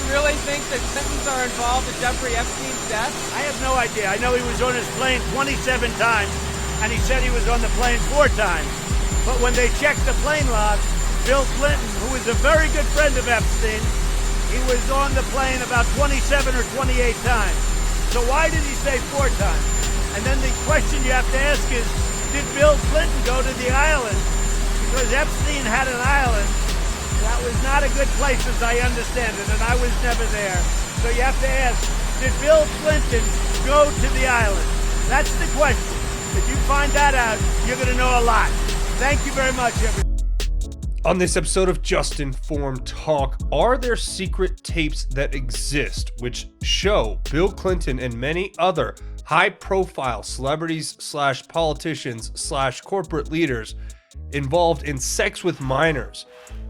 really think that Clintons are involved in Jeffrey Epstein's death? I have no idea. I know he was on his plane 27 times, and he said he was on the plane 4 times. But when they checked the plane log, Bill Clinton, who is a very good friend of Epstein, he was on the plane about 27 or 28 times. So why did he say 4 times? And then the question you have to ask is, did Bill Clinton go to the island? Because Epstein had an island that was not a good place as I understand it, and I was never there. So you have to ask, did Bill Clinton go to the island? That's the question. If you find that out, you're going to know a lot. Thank you very much, everybody. On this episode of Just Informed Talk, are there secret tapes that exist which show Bill Clinton and many other high-profile celebrities / politicians / corporate leaders involved in sex with minors?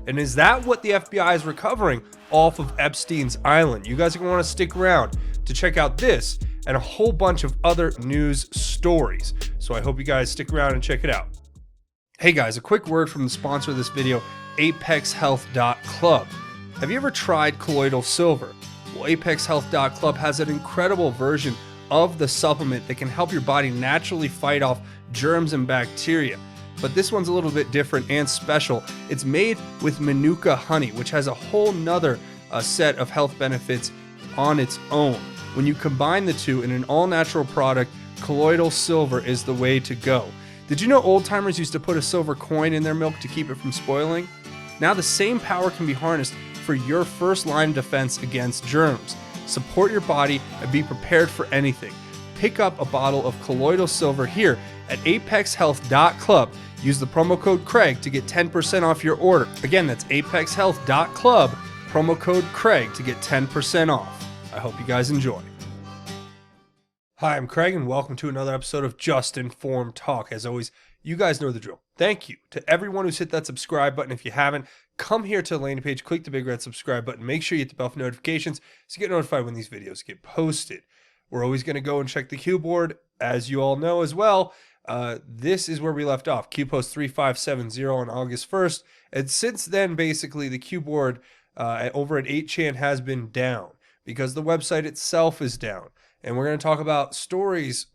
And is that what the FBI is recovering off of Epstein's island? You guys are going to want to stick around to check out this and a whole bunch of other news stories. So I hope you guys stick around and check it out. Hey guys, a quick word from the sponsor of this video, ApexHealth.club. Have you ever tried colloidal silver? Well, ApexHealth.club has an incredible version of the supplement that can help your body naturally fight off germs and bacteria. But this one's a little bit different and special. It's made with Manuka honey, which has a whole nother set of health benefits on its own. When you combine the two in an all-natural product, colloidal silver is the way to go. Did you know old-timers used to put a silver coin in their milk to keep it from spoiling? Now the same power can be harnessed for your first line of defense against germs. Support your body and be prepared for anything. Pick up a bottle of colloidal silver here at ApexHealth.club. Use the promo code Craig to get 10% off your order. Again, that's ApexHealth.club, promo code Craig to get 10% off. I hope you guys enjoy. Hi, I'm Craig, and welcome to another episode of Just Informed Talk. As always, you guys know the drill. Thank you to everyone who's hit that subscribe button. If you haven't, come here to the landing page, click the big red subscribe button. Make sure you hit the bell for notifications so you get notified when these videos get posted. We're always going to go and check the Q board, as you all know as well. This is where we left off, Q post 3570 on August 1st. And since then, basically, the Q board over at 8chan has been down because the website itself is down. And we're going to talk about stories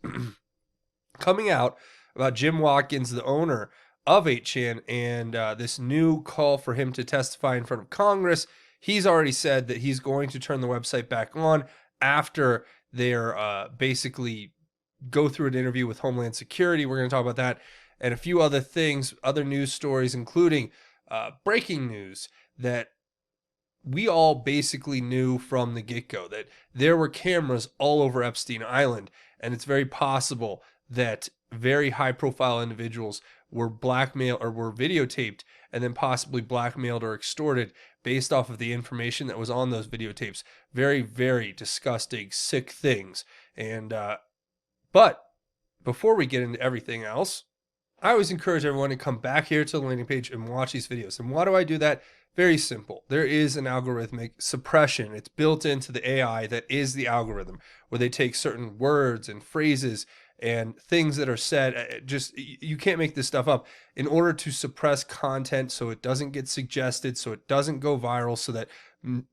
coming out about Jim Watkins, the owner of 8chan, and this new call for him to testify in front of Congress. He's already said that he's going to turn the website back on after they're basically go through an interview with Homeland Security. We're going to talk about that and a few other things, other news stories, including breaking news that we all basically knew from the get-go, that there were cameras all over Epstein Island, and it's very possible that very high-profile individuals were blackmailed or were videotaped and then possibly blackmailed or extorted based off of the information that was on those videotapes. Very, very disgusting, sick things. And but before we get into everything else, I always encourage everyone to come back here to the landing page and watch these videos. And why do I do that? Very simple. There is an algorithmic suppression. It's built into the AI that is the algorithm, where they take certain words and phrases and things that are said. Just, you can't make this stuff up, in order to suppress content so it doesn't get suggested, so it doesn't go viral, so that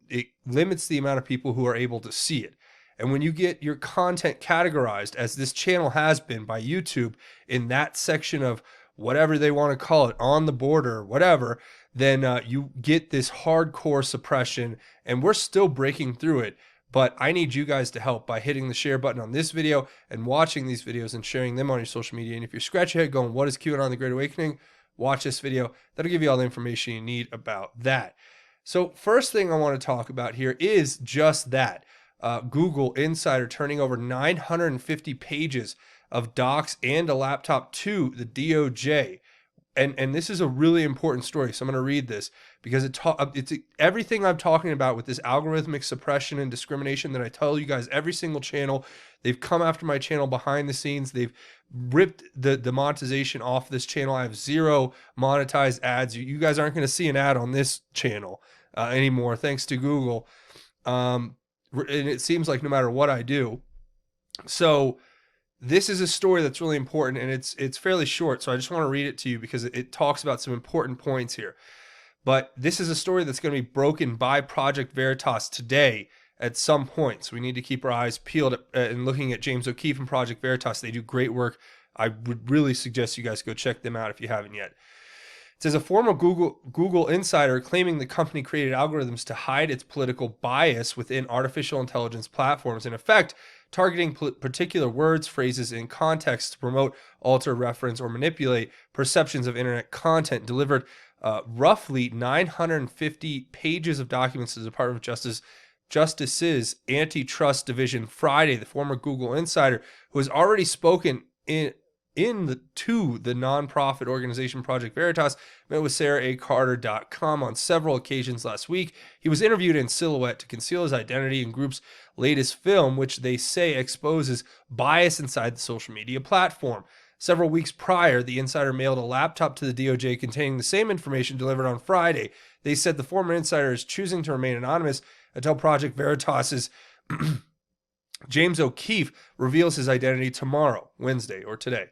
it limits the amount of people who are able to see it. And when you get your content categorized, as this channel has been by YouTube, in that section of whatever they want to call it, on the border or whatever, then you get this hardcore suppression, and we're still breaking through it. But I need you guys to help by hitting the share button on this video and watching these videos and sharing them on your social media. And if you're scratching your head going, what is QAnon the Great Awakening? Watch this video. That'll give you all the information you need about that. So first thing I want to talk about here is just that. Google Insider turning over 950 pages of docs and a laptop to the DOJ. And this is a really important story, so I'm going to read this because it's everything I'm talking about with this algorithmic suppression and discrimination that I tell you guys every single channel. They've come after my channel behind the scenes. They've ripped the monetization off this channel. I have 0 monetized ads. You guys aren't going to see an ad on this channel anymore, thanks to Google. And it seems like no matter what I do. So this is a story that's really important, and it's fairly short, so I just want to read it to you because it talks about some important points here. But this is a story that's going to be broken by Project Veritas today at some point. So we need to keep our eyes peeled and looking at James O'Keefe and Project Veritas. They do great work. I would really suggest you guys go check them out if you haven't yet. It says a former Google insider claiming the company created algorithms to hide its political bias within artificial intelligence platforms, in effect targeting particular words, phrases, and context to promote, alter, reference, or manipulate perceptions of internet content, delivered roughly 950 pages of documents to the Department of Justice's Antitrust Division Friday. The former Google insider, who has already spoken to the nonprofit organization Project Veritas, met with SarahACarter.com on several occasions last week. He was interviewed in silhouette to conceal his identity in group's latest film, which they say exposes bias inside the social media platform. Several weeks prior, the insider mailed a laptop to the DOJ containing the same information delivered on Friday. They said the former insider is choosing to remain anonymous until Project Veritas's James O'Keefe reveals his identity tomorrow, Wednesday, or today. It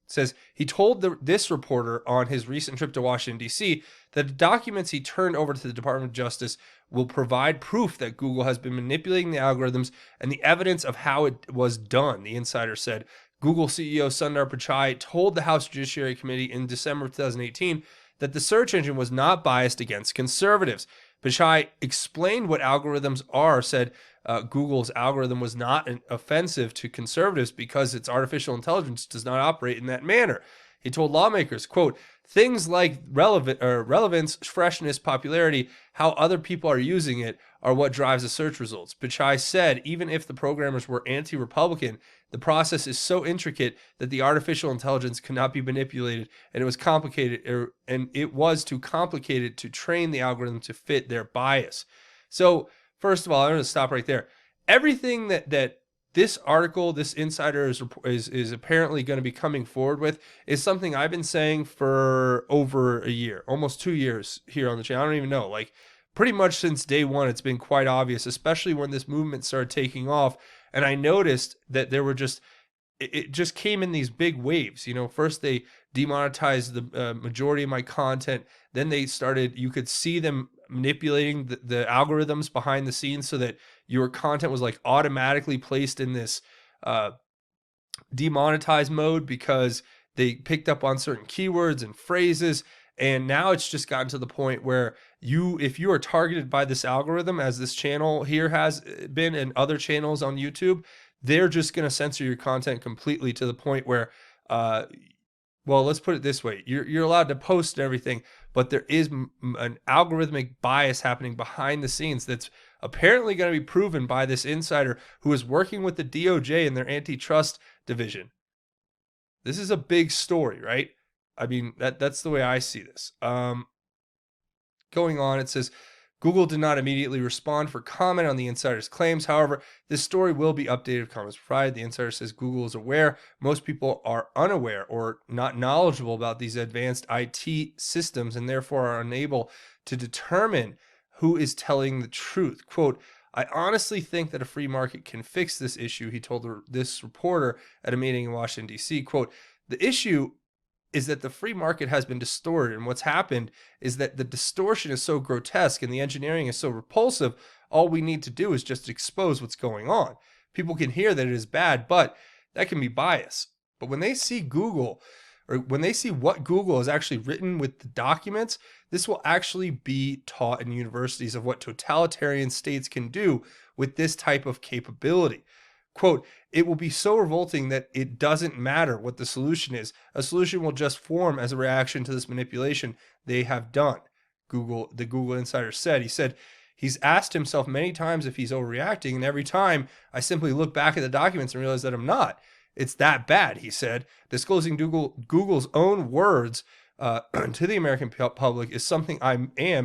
says he told this reporter on his recent trip to Washington, D.C., that the documents he turned over to the Department of Justice will provide proof that Google has been manipulating the algorithms and the evidence of how it was done, the insider said. Google CEO Sundar Pichai told the House Judiciary Committee in December 2018 that the search engine was not biased against conservatives. Pichai explained what algorithms are, said Google's algorithm was not offensive to conservatives because its artificial intelligence does not operate in that manner. He told lawmakers, quote, things like relevance, freshness, popularity, how other people are using it are what drives the search results. Pichai said even if the programmers were anti-Republican, the process is so intricate that the artificial intelligence cannot be manipulated, and it was too complicated to train the algorithm to fit their bias. So, first of all, I'm going to stop right there. Everything that this article, this insider is apparently going to be coming forward with is something I've been saying for over a year, almost 2 years here on the channel. I don't even know, like pretty much since day one, it's been quite obvious, especially when this movement started taking off. And I noticed that there were it just came in these big waves. You know, first they demonetized the majority of my content. Then they started, you could see them manipulating the algorithms behind the scenes so that your content was like automatically placed in this demonetized mode because they picked up on certain keywords and phrases. And now it's just gotten to the point where if you are targeted by this algorithm, as this channel here has been and other channels on YouTube, they're just going to censor your content completely to the point where, well, let's put it this way. You're allowed to post and everything, but there is an algorithmic bias happening behind the scenes that's apparently going to be proven by this insider who is working with the DOJ in their antitrust division. This is a big story, right? I mean, that's the way I see this. Going on, it says, Google did not immediately respond for comment on the insider's claims. However, this story will be updated if comments provided. The insider says Google is aware. Most people are unaware or not knowledgeable about these advanced IT systems and therefore are unable to determine who is telling the truth. Quote, I honestly think that a free market can fix this issue, he told this reporter at a meeting in Washington, D.C. Quote, the issue is that the free market has been distorted, and what's happened is that the distortion is so grotesque and the engineering is so repulsive, all we need to do is just expose what's going on. People can hear that it is bad, but that can be bias. But when they see Google, or when they see what Google has actually written with the documents, this will actually be taught in universities of what totalitarian states can do with this type of capability. Quote, it will be so revolting that it doesn't matter what the solution is. A solution will just form as a reaction to this manipulation they have done, the Google insider said. He said he's asked himself many times if he's overreacting, and every time I simply look back at the documents and realize that I'm not. It's that bad, he said. Disclosing Google's own words to the American public is something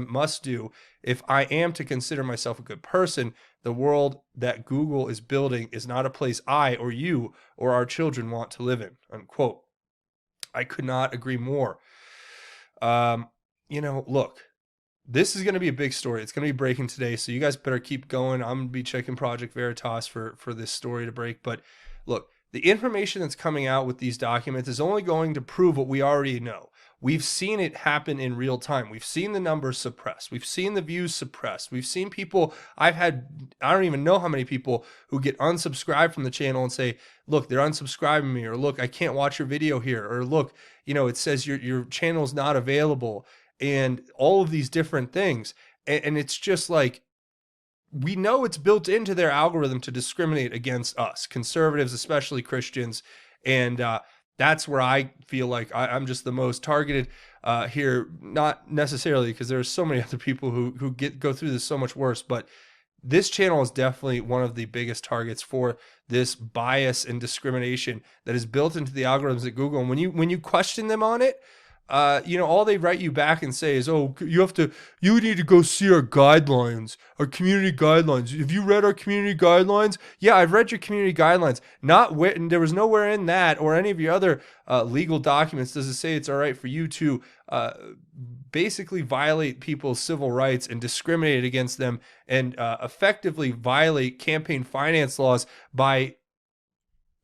must do if I am to consider myself a good person. The world that Google is building is not a place I or you or our children want to live in, unquote. I could not agree more. Look, this is going to be a big story. It's going to be breaking today, so you guys better keep going. I'm going to be checking Project Veritas for this story to break. But look, the information that's coming out with these documents is only going to prove what we already know. we've seen it happen in real time. We've seen the numbers suppressed. We've seen the views suppressed. We've seen people, I don't even know how many people who get unsubscribed from the channel and say, look, they're unsubscribing me, or look, I can't watch your video here, or look, it says your channel's not available, and all of these different things. And it's just like, we know it's built into their algorithm to discriminate against us, conservatives, especially Christians. And that's where I feel like I'm just the most targeted here. Not necessarily because there's so many other people who go through this so much worse, but this channel is definitely one of the biggest targets for this bias and discrimination that is built into the algorithms at Google. And when you question them on it, all they write you back and say is, oh, you need to go see our guidelines, our community guidelines. Have you read our community guidelines? Yeah, I've read your community guidelines. And there was nowhere in that or any of your other legal documents does it say it's all right for you to basically violate people's civil rights and discriminate against them and effectively violate campaign finance laws by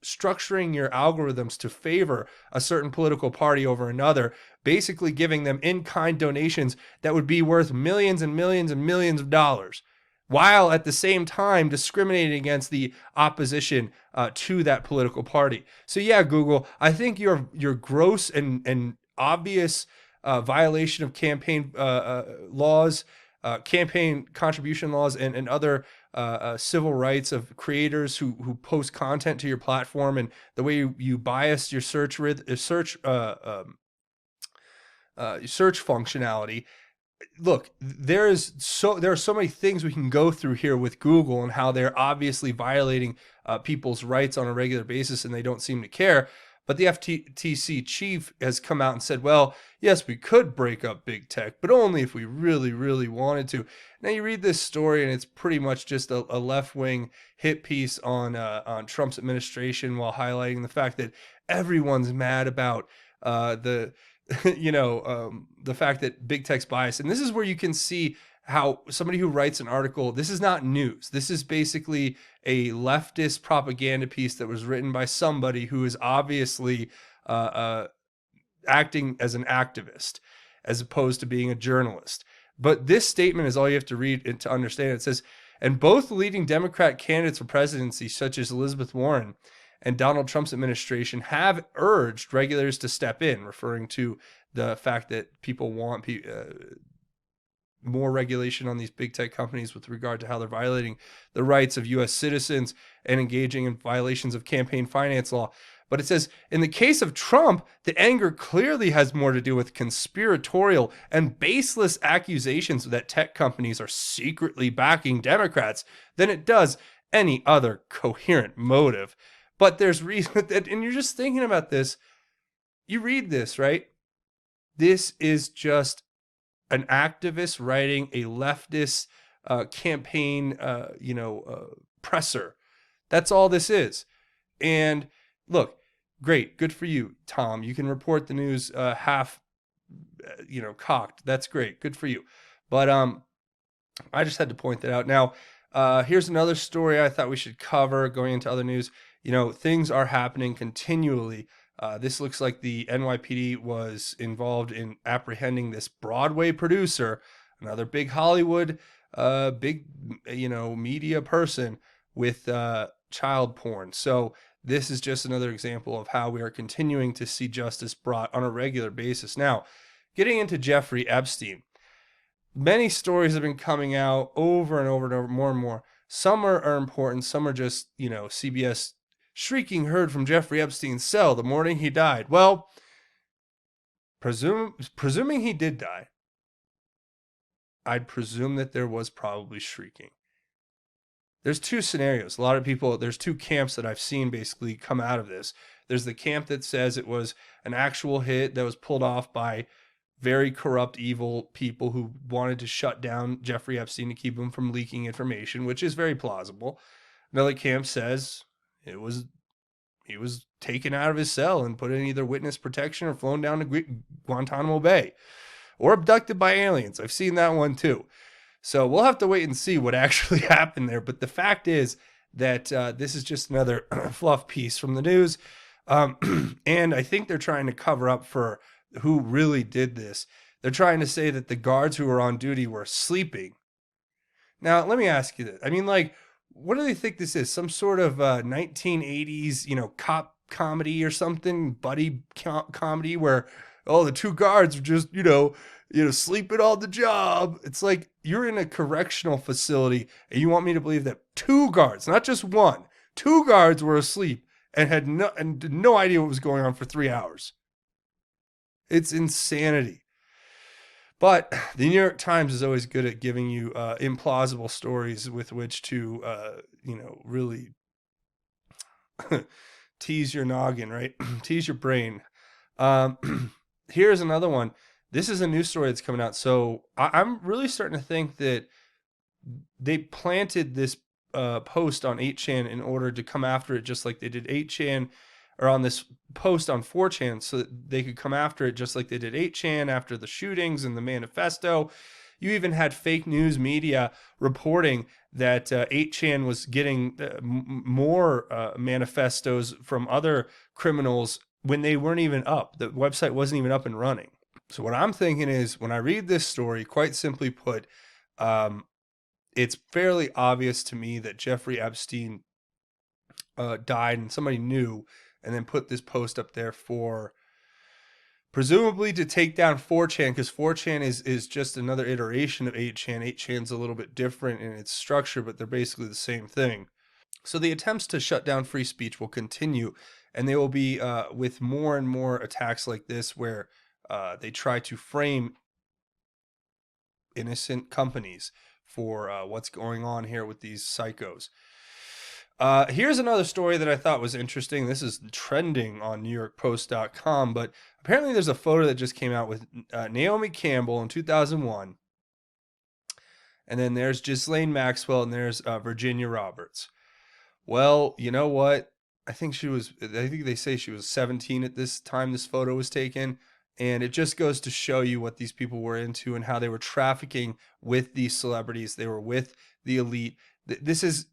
structuring your algorithms to favor a certain political party over another, basically giving them in-kind donations that would be worth millions and millions and millions of dollars, while at the same time discriminating against the opposition to that political party. So yeah, Google, I think your gross and obvious violation of campaign laws, campaign contribution laws, and other civil rights of creators who post content to your platform, and the way you bias your search functionality. Look, there are so many things we can go through here with Google and how they're obviously violating people's rights on a regular basis, and they don't seem to care. But the FTC chief has come out and said, well, yes, we could break up big tech, but only if we really, really wanted to. Now you read this story and it's pretty much just a left-wing hit piece on Trump's administration, while highlighting the fact that everyone's mad about the fact that big tech's biased. And this is where you can see how somebody who writes an article, this is not news. This is basically a leftist propaganda piece that was written by somebody who is obviously acting as an activist as opposed to being a journalist. But this statement is all you have to read to understand. It says, and both leading Democrat candidates for presidency, such as Elizabeth Warren and Donald Trump's administration, have urged regulators to step in, referring to the fact that people want more regulation on these big tech companies with regard to how they're violating the rights of U.S. citizens and engaging in violations of campaign finance law. But it says, in the case of Trump, the anger clearly has more to do with conspiratorial and baseless accusations that tech companies are secretly backing Democrats than it does any other coherent motive. But there's reason that, and you're just thinking about this, you read this, right? This is just an activist writing a leftist campaign, presser. That's all this is. And look, great, good for you, Tom. You can report the news half, cocked. That's great, good for you. But I just had to point that out. Now, here's another story I thought we should cover going into other news. Things are happening continually. This looks like the NYPD was involved in apprehending this Broadway producer, another big Hollywood, media person with child porn. So this is just another example of how we are continuing to see justice brought on a regular basis. Now, getting into Jeffrey Epstein, many stories have been coming out over and over and over, more and more. Some are important. Some are just, CBS shrieking heard from Jeffrey Epstein's cell the morning he died. Well, presuming he did die, I'd presume that there was probably shrieking. There's two scenarios. A lot of people, there's two camps that I've seen basically come out of this. There's the camp that says it was an actual hit that was pulled off by very corrupt, evil people who wanted to shut down Jeffrey Epstein to keep him from leaking information, which is very plausible. Another camp says he was taken out of his cell and put in either witness protection or flown down to Guantanamo Bay or abducted by aliens. I've seen that one too. So we'll have to wait and see what actually happened there. But the fact is that this is just another fluff piece from the news. And I think they're trying to cover up for who really did this. They're trying to say that the guards who were on duty were sleeping. Now, let me ask you this. I mean, like, what do they think this is? Some sort of 1980s, cop comedy or something, buddy comedy where, oh, the two guards are just, sleeping on the job. It's like you're in a correctional facility and you want me to believe that two guards, not just one, two guards were asleep and had no idea what was going on for 3 hours. It's insanity. But the New York Times is always good at giving you implausible stories with which to, really tease your noggin, right? Tease your brain. Here's another one. This is a news story that's coming out. So I'm really starting to think that they planted this post on 8chan in order to come after it just like they did 8chan, or on this post on 4chan, so that they could come after it just like they did 8chan after the shootings and the manifesto. You even had fake news media reporting that 8chan was getting more manifestos from other criminals when they weren't even up. The website wasn't even up and running. So what I'm thinking is, when I read this story, quite simply put, it's fairly obvious to me that Jeffrey Epstein died and somebody knew, and then put this post up there for presumably to take down 4chan, because 4chan is just another iteration of 8chan. 8chan's a little bit different in its structure, but they're basically the same thing. So the attempts to shut down free speech will continue, and they will be with more and more attacks like this, where they try to frame innocent companies for what's going on here with these psychos. Here's another story that I thought was interesting. This is trending on NewYorkPost.com, but apparently there's a photo that just came out with Naomi Campbell in 2001. And then there's Ghislaine Maxwell, and there's Virginia Roberts. Well, you know what? I think they say she was 17 at this time this photo was taken. And it just goes to show you what these people were into and how they were trafficking with these celebrities. They were with the elite. This is,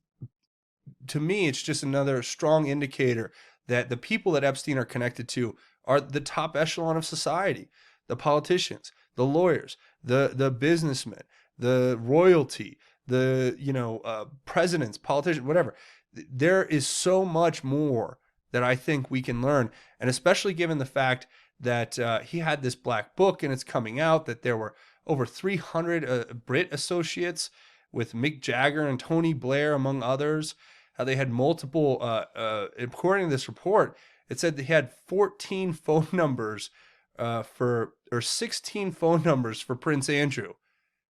to me, it's just another strong indicator that the people that Epstein are connected to are the top echelon of society. The politicians, the lawyers, the businessmen, the royalty, the presidents, politicians, whatever. There is so much more that I think we can learn, and especially given the fact that he had this black book and it's coming out that there were over 300 Brit associates with Mick Jagger and Tony Blair, among others. How they had multiple, according to this report, it said they had 14 phone numbers or 16 phone numbers for Prince Andrew.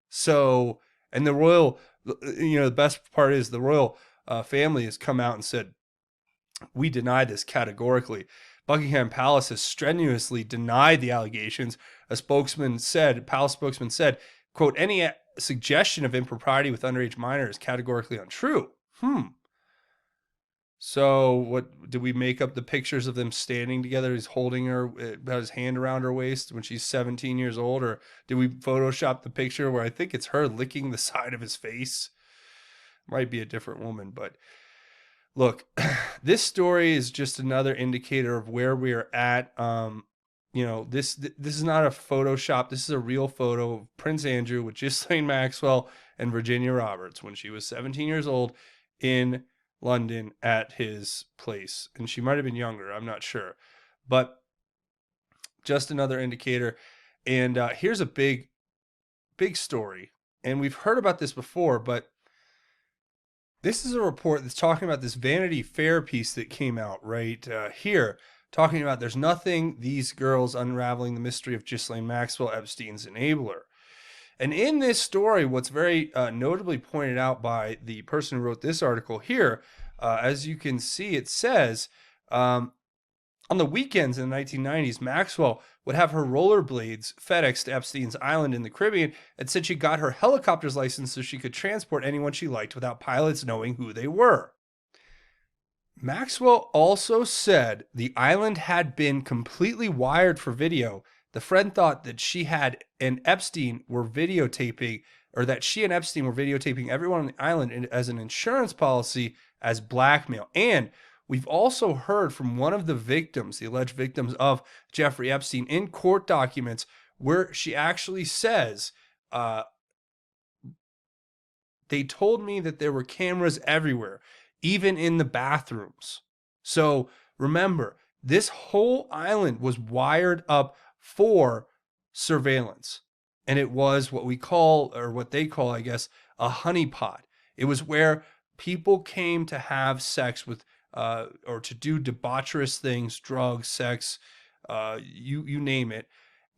So, and the royal, the best part is the royal family has come out and said, we deny this categorically. Buckingham Palace has strenuously denied the allegations. A palace spokesman said, quote, any suggestion of impropriety with underage minor is categorically untrue. So what, did we make up the pictures of them standing together? He's holding her, about his hand around her waist when she's 17 years old? Or did we Photoshop the picture where I think it's her licking the side of his face? Might be a different woman, but look, this story is just another indicator of where we are at. This is not a Photoshop. This is a real photo of Prince Andrew with Ghislaine Maxwell and Virginia Roberts when she was 17 years old in London at his place. And she might have been younger, I'm not sure. But just another indicator. And here's a big story. And we've heard about this before, but this is a report that's talking about this Vanity Fair piece that came out right here, talking about there's nothing these girls unraveling the mystery of Ghislaine Maxwell, Epstein's enabler. And in this story, what's very notably pointed out by the person who wrote this article here, as you can see, it says, on the weekends in the 1990s, Maxwell would have her rollerblades FedExed to Epstein's island in the Caribbean, and said she got her helicopter's license so she could transport anyone she liked without pilots knowing who they were. Maxwell also said the island had been completely wired for video. The friend thought that she and Epstein were videotaping, or that she and Epstein were videotaping everyone on the island as an insurance policy as blackmail. And We've also heard from one of the victims, the alleged victims of Jeffrey Epstein, in court documents where she actually says, they told me that there were cameras everywhere, even in the bathrooms. So remember, this whole island was wired up for surveillance. And it was what we call, or what they call, I guess, a honeypot. It was where people came to have sex with, or to do debaucherous things, drugs, sex, you name it.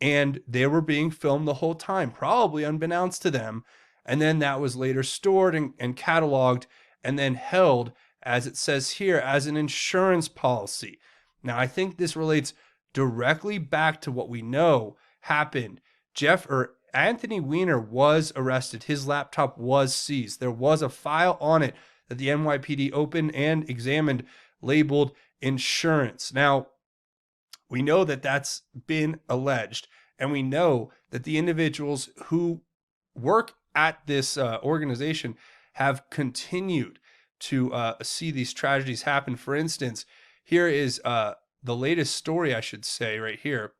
And they were being filmed the whole time, probably unbeknownst to them. And then that was later stored and cataloged and then held, as it says here, as an insurance policy. Now, I think this relates directly back to what we know happened. Anthony Weiner was arrested. His laptop was seized. There was a file on it that the NYPD opened and examined, labeled insurance. Now, we know that that's been alleged, and we know that the individuals who work at this organization have continued to see these tragedies happen. For instance, here is the latest story, I should say, right here.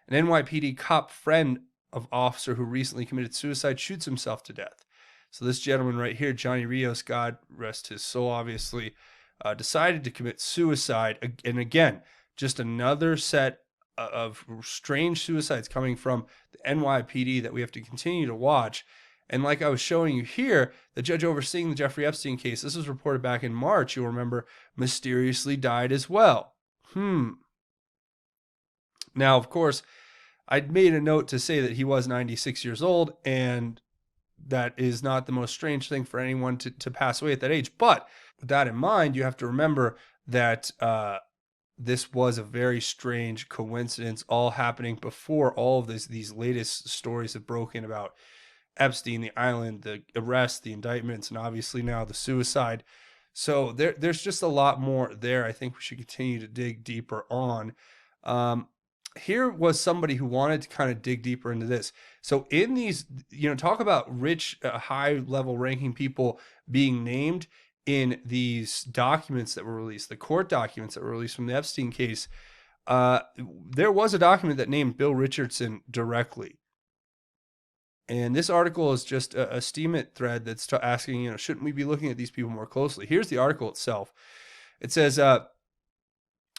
An NYPD cop friend of officer who recently committed suicide shoots himself to death. So this gentleman right here, Johnny Rios, God rest his soul, obviously, decided to commit suicide. And again, just another set of strange suicides coming from the NYPD that we have to continue to watch. And like I was showing you here, the judge overseeing the Jeffrey Epstein case, this was reported back in March, you'll remember, mysteriously died as well. Now, of course, I'd made a note to say that he was 96 years old, and that is not the most strange thing for anyone to pass away at that age. But with that in mind, you have to remember that this was a very strange coincidence, all happening before all of these latest stories have broken about Epstein, the island, the arrest, the indictments, and obviously now the suicide. So there's just a lot more there. I think we should continue to dig deeper on. Here was somebody who wanted to kind of dig deeper into this. So in these, talk about rich, high-level ranking people being named in these documents that were released, the court documents that were released from the Epstein case. There was a document that named Bill Richardson directly. And this article is just a Steemit thread that's asking, shouldn't we be looking at these people more closely? Here's the article itself. It says,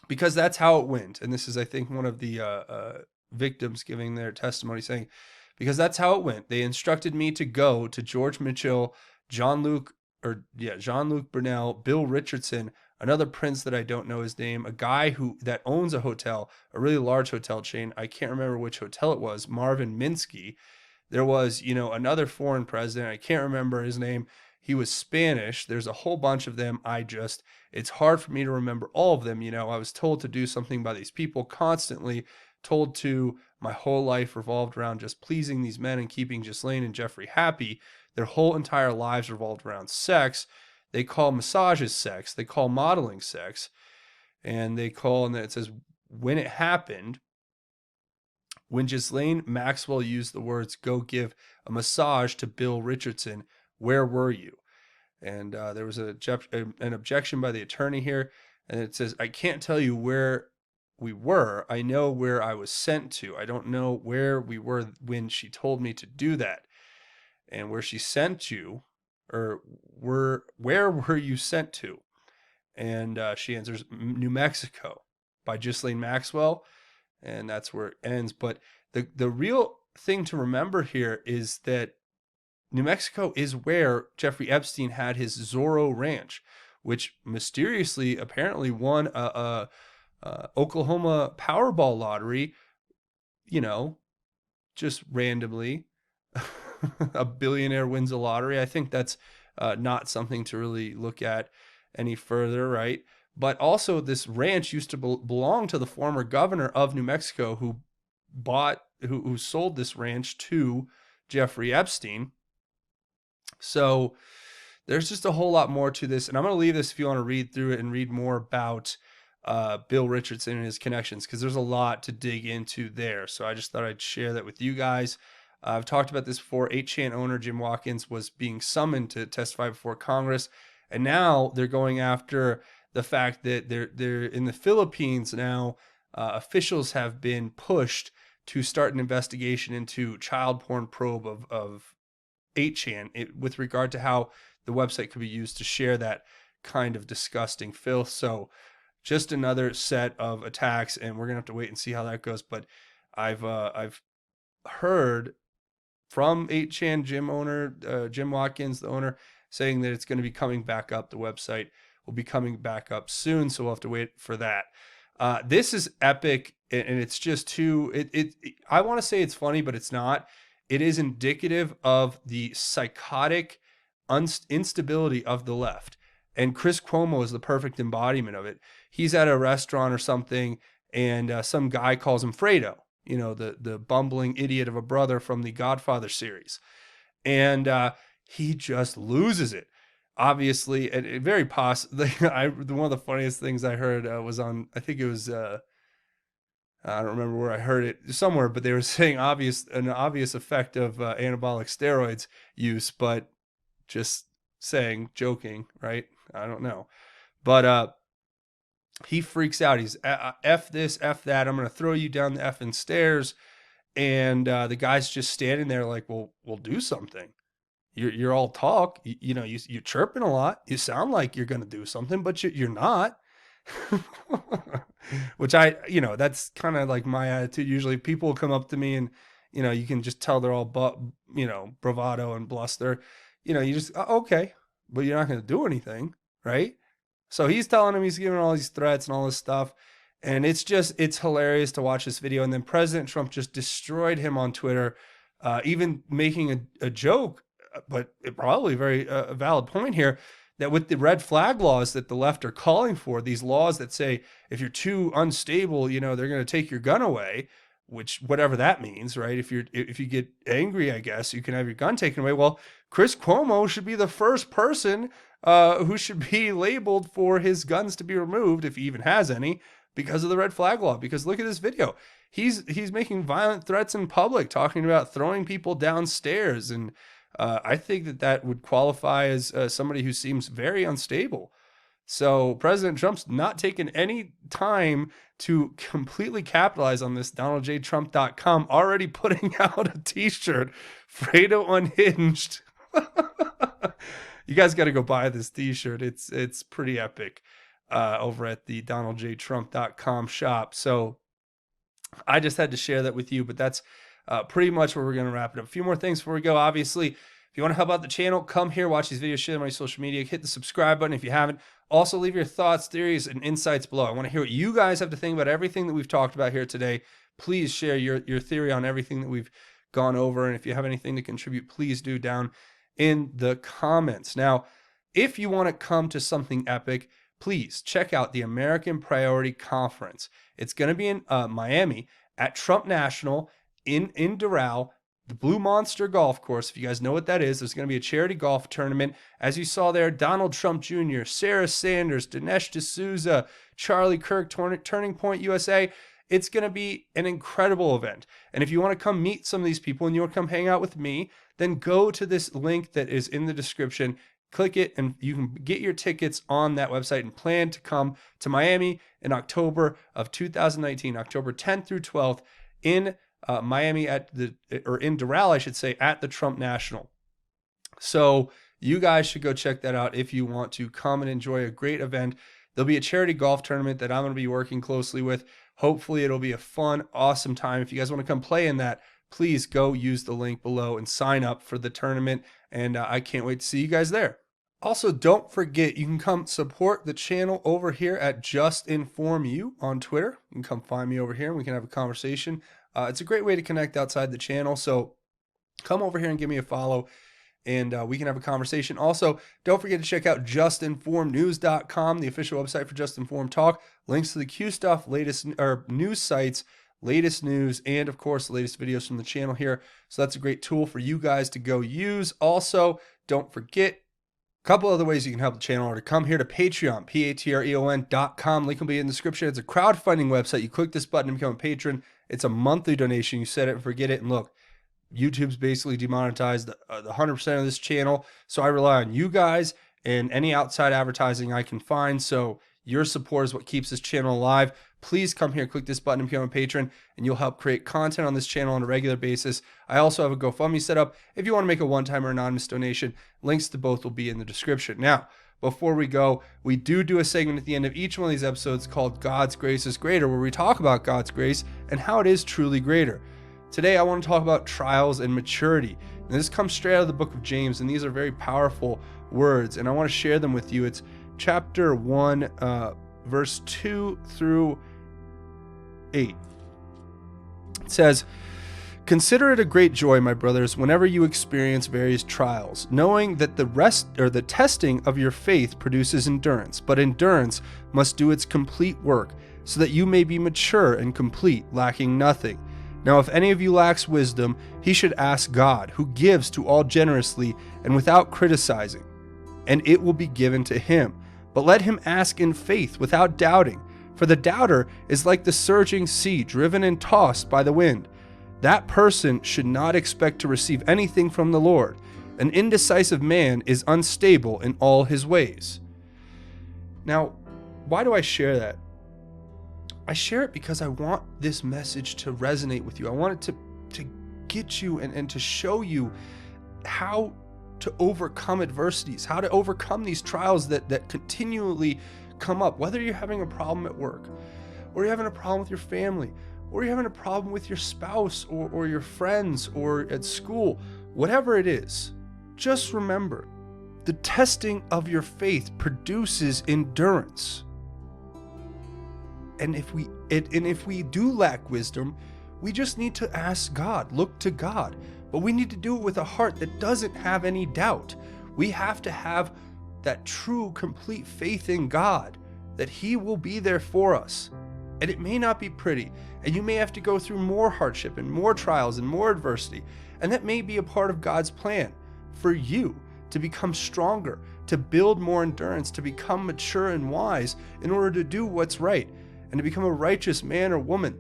because that's how it went. And this is, I think, one of the victims giving their testimony saying, because that's how it went. They instructed me to go to George Mitchell, Jean-Luc Brunel, Bill Richardson, another prince that I don't know his name, a guy that owns a hotel, a really large hotel chain. I can't remember which hotel it was, Marvin Minsky. There was, another foreign president. I can't remember his name. He was Spanish. There's a whole bunch of them. It's hard for me to remember all of them. I was told to do something by these people constantly, told to, my whole life revolved around just pleasing these men and keeping Ghislaine and Jeffrey happy. Their whole entire lives revolved around sex. They call massages sex. They call modeling sex. And then it says, when it happened, when Ghislaine Maxwell used the words, go give a massage to Bill Richardson, where were you? And there was an objection by the attorney here. And it says, I can't tell you where we were. I know where I was sent to. I don't know where we were when she told me to do that. And where she sent you, or where were you sent to? And she answers, New Mexico, by Ghislaine Maxwell. And that's where it ends. But the real thing to remember here is that New Mexico is where Jeffrey Epstein had his Zorro Ranch, which mysteriously apparently won a Oklahoma Powerball lottery, just randomly. A billionaire wins a lottery. I think that's not something to really look at any further, right? But also this ranch used to belong to the former governor of New Mexico who sold this ranch to Jeffrey Epstein. So there's just a whole lot more to this. And I'm going to leave this if you want to read through it and read more about Bill Richardson and his connections, because there's a lot to dig into there. So I just thought I'd share that with you guys. I've talked about this before. 8chan owner Jim Watkins was being summoned to testify before Congress. And now they're going after the fact that they're in the Philippines now. Officials have been pushed to start an investigation into child porn probe of 8chan with regard to how the website could be used to share that kind of disgusting filth. So just another set of attacks, and we're gonna have to wait and see how that goes. But I've heard from 8chan Jim Watkins, the owner, saying that it's going to be coming back up. The website will be coming back up soon, so we'll have to wait for that. This is epic, and it's just too. I want to say it's funny, but it's not. It is indicative of the psychotic instability of the left, and Chris Cuomo is the perfect embodiment of it. He's at a restaurant or something, and some guy calls him Fredo. You know, the bumbling idiot of a brother from the Godfather series. And he just loses it. Obviously, and very possibly, one of the funniest things I heard was on, I think it was, I don't remember where I heard it, somewhere, but they were saying an obvious effect of anabolic steroids use, but just saying, joking, right? I don't know. But he freaks out. He's F this, F that. I'm going to throw you down the effing stairs. And the guy's just standing there like, well, we'll do something. You're all talk. You're chirping a lot. You sound like you're going to do something, but you're not. Which that's kind of like my attitude. Usually people come up to me and, you can just tell they're all, bravado and bluster. You just, okay, but you're not going to do anything, right? So he's telling him, he's giving all these threats and all this stuff. And it's hilarious to watch this video. And then President Trump just destroyed him on Twitter, even making a joke, but probably a very valid point here, that with the red flag laws that the left are calling for, these laws that say if you're too unstable, they're going to take your gun away, which whatever that means, right? If you get angry, I guess you can have your gun taken away. Well, Chris Cuomo should be the first person who should be labeled for his guns to be removed, if he even has any, because of the red flag law. Because look at this video. He's making violent threats in public, talking about throwing people downstairs. And I think that would qualify as somebody who seems very unstable. So President Trump's not taking any time to completely capitalize on this. DonaldJTrump.com already putting out a t-shirt, Fredo Unhinged. You guys got to go buy this t-shirt. It's pretty epic over at the DonaldJTrump.com shop. So I just had to share that with you, but that's pretty much where we're going to wrap it up. A few more things before we go. Obviously, if you want to help out the channel, come here, watch these videos, share them on my social media, hit the subscribe button if you haven't. Also, leave your thoughts, theories, and insights below. I want to hear what you guys have to think about everything that we've talked about here today. Please share your theory on everything that we've gone over. And if you have anything to contribute, please do down in the comments. Now, if you want to come to something epic, please check out the American Priority Conference. It's going to be in Miami at Trump National in Doral, the Blue Monster Golf Course. If you guys know what that is, there's going to be a charity golf tournament. As you saw there, Donald Trump Jr., Sarah Sanders, Dinesh D'Souza, Charlie Kirk, Turning Point USA. It's going to be an incredible event. And if you want to come meet some of these people and you want to come hang out with me, then go to this link that is in the description, click it, and you can get your tickets on that website and plan to come to Miami in October of 2019, October 10th through 12th in Miami in Doral, I should say, at the Trump National. So you guys should go check that out if you want to come and enjoy a great event. There'll be a charity golf tournament that I'm going to be working closely with. Hopefully it'll be a fun, awesome time. If you guys want to come play in that, please go use the link below and sign up for the tournament. And I can't wait to see you guys there. Also, don't forget, you can come support the channel over here at JustinformU on Twitter. You can come find me over here and we can have a conversation. It's a great way to connect outside the channel. So come over here and give me a follow and we can have a conversation. Also, don't forget to check out JustinformedNews.com, the official website for Just Informed Talk. Links to the Q stuff, latest news sites, latest news, and of course, the latest videos from the channel here. So that's a great tool for you guys to go use. Also, don't forget, a couple other ways you can help the channel are to come here to Patreon, patreon.com. Link will be in the description. It's a crowdfunding website. You click this button to become a patron. It's a monthly donation. You set it and forget it. And look, YouTube's basically demonetized the 100% of this channel. So I rely on you guys and any outside advertising I can find. So Your support is what keeps this channel alive. Please come here, click this button and become a patron, and you'll help create content on this channel on a regular basis. I also have a GoFundMe set up if you want to make a one-time or anonymous donation. Links to both will be in the description. Now, before we go, we do a segment at the end of each one of these episodes called God's Grace is Greater, where we talk about God's grace and how it is truly greater. Today, I want to talk about trials and maturity. And this comes straight out of the book of James, and these are very powerful words, and I want to share them with you. It's chapter 1, verse 2 through 8. It says, "Consider it a great joy, my brothers, whenever you experience various trials, knowing that the testing of your faith produces endurance, but endurance must do its complete work, so that you may be mature and complete, lacking nothing. Now if any of you lacks wisdom, he should ask God, who gives to all generously and without criticizing, and it will be given to him. But let him ask in faith without doubting, for the doubter is like the surging sea, driven and tossed by the wind. That person should not expect to receive anything from the Lord. An indecisive man is unstable in all his ways." Now, why do I share that? I share it because I want this message to resonate with you. I want it to get you and to show you how to overcome adversities, how to overcome these trials that continually come up, whether you're having a problem at work, or you're having a problem with your family, or you're having a problem with your spouse or your friends or at school, whatever it is. Just remember, the testing of your faith produces endurance. And if we do lack wisdom, we just need to ask God, look to God. But we need to do it with a heart that doesn't have any doubt. We have to have that true, complete faith in God, that he will be there for us. And it may not be pretty, and you may have to go through more hardship and more trials and more adversity. And that may be a part of God's plan for you to become stronger, to build more endurance, to become mature and wise in order to do what's right and to become a righteous man or woman.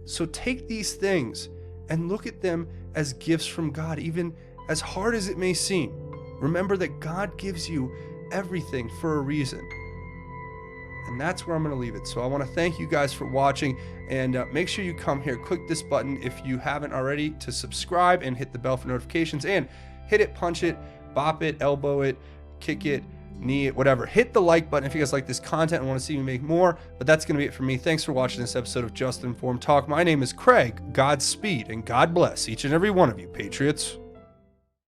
So take these things and look at them as gifts from God, even as hard as it may seem. Remember that God gives you everything for a reason. And that's where I'm going to leave it. So I want to thank you guys for watching, and make sure you come here, click this button if you haven't already to subscribe, and hit the bell for notifications, and hit it, punch it, bop it, elbow it, kick it, knee it, whatever. Hit the like button if you guys like this content and want to see me make more. But that's going to be it for me. Thanks for watching this episode of Just Informed Talk. My name is Craig. Godspeed and God bless each and every one of you, Patriots.